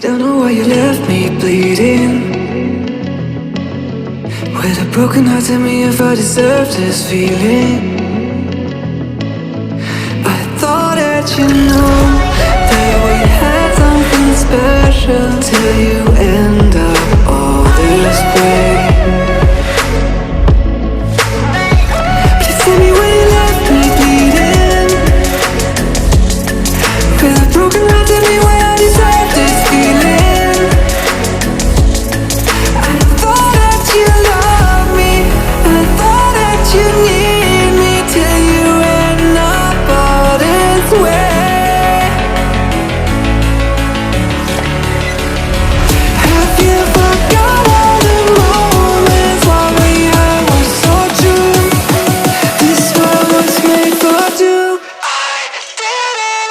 Don't know why you left me bleeding. With a broken heart, tell me if I deserve this feeling. I thought that you know that we had something special till you end up all this way. Please tell me why you left me bleeding. With a broken heart, tell me why I deserve this feeling. I thought that you loved me, I thought that you need me till you end up all this way. Have you forgot all the moments while we had was so true? This world was made for two. I did it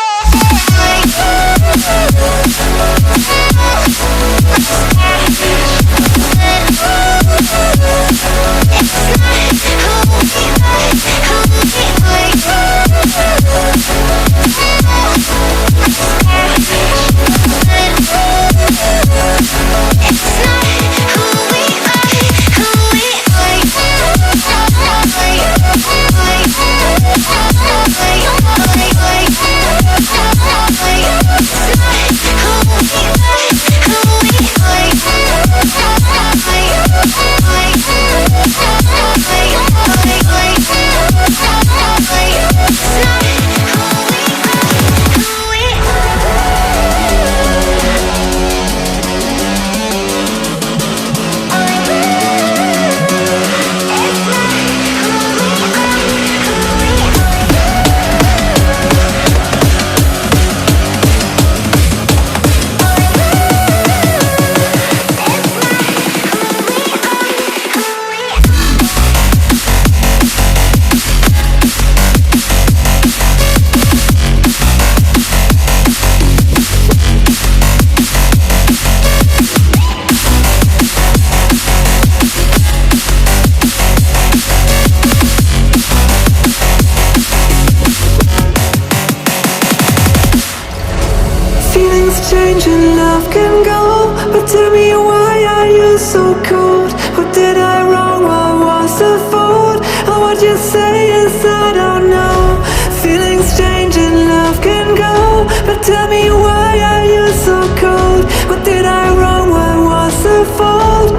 change and love can go, but tell me why are you so cold? What did I wrong? What was the fault? And what you say is I don't know. Feelings change and love can go, but tell me why are you so cold? What did I wrong? What was the fault?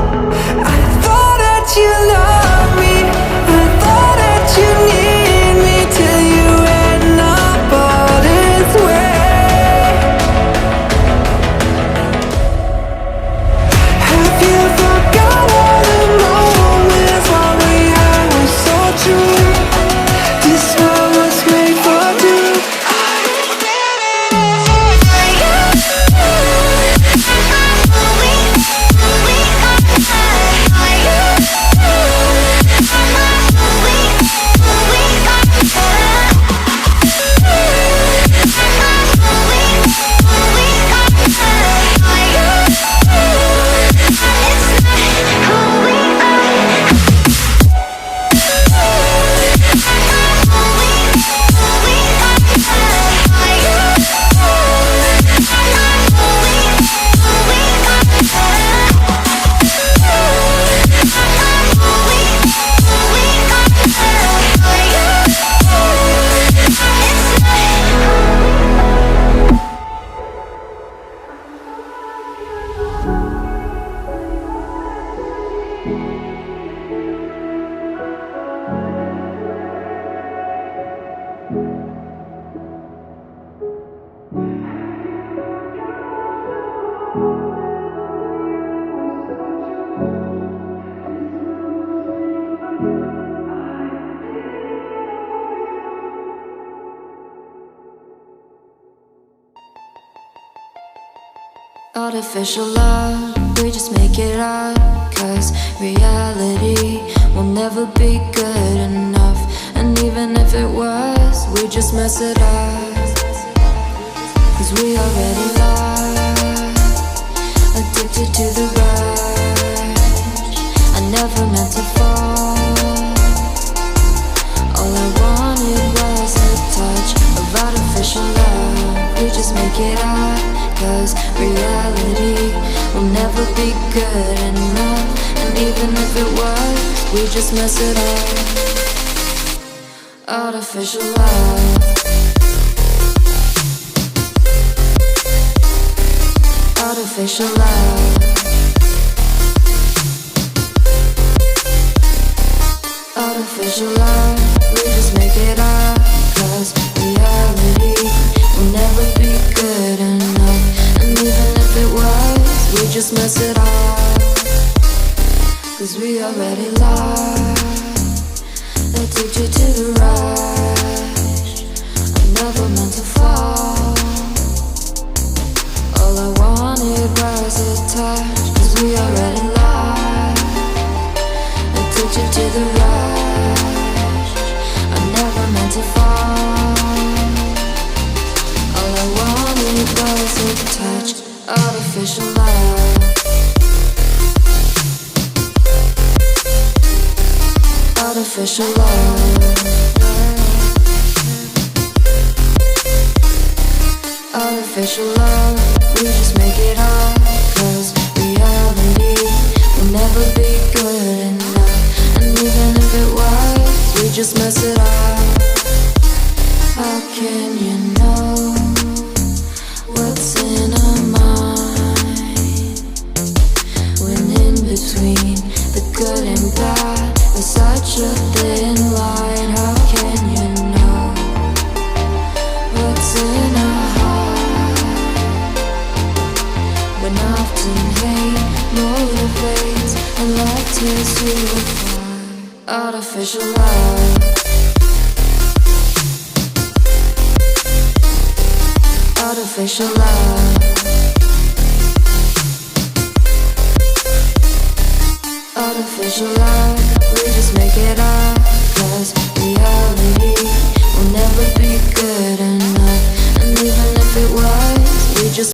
I thought that you loved me, I thought that you need me till you end up all this way. Artificial love, we just make it up, 'cause reality will never be good enough. And even if it was, we just mess it up, 'cause we already lost, addicted to the rush. I never meant to fall, all I wanted was a touch of artificial love. We just make it up, 'cause reality we just mess it up. Artificial love. Artificial love. Artificial love, we just make it up. Cause reality will never be good enough. And even if it was, we just mess it up. Cause we already lost. They took you to the rush. I never meant to fall. All I wanted was a touch. Cause we already lost. They took you to the rush. I never meant to fall. All I wanted was a touch. Artificial love. Artificial love. Artificial love, we just make it up. Cause reality will never be good enough. And even if it was, we just mess it up. How can you know what's in our mind? When in between the good and bad, there's such a thin line. How can you know what's in our heart? When often hate motivates and love tears you apart. Artificial love. Artificial love. Artificial love.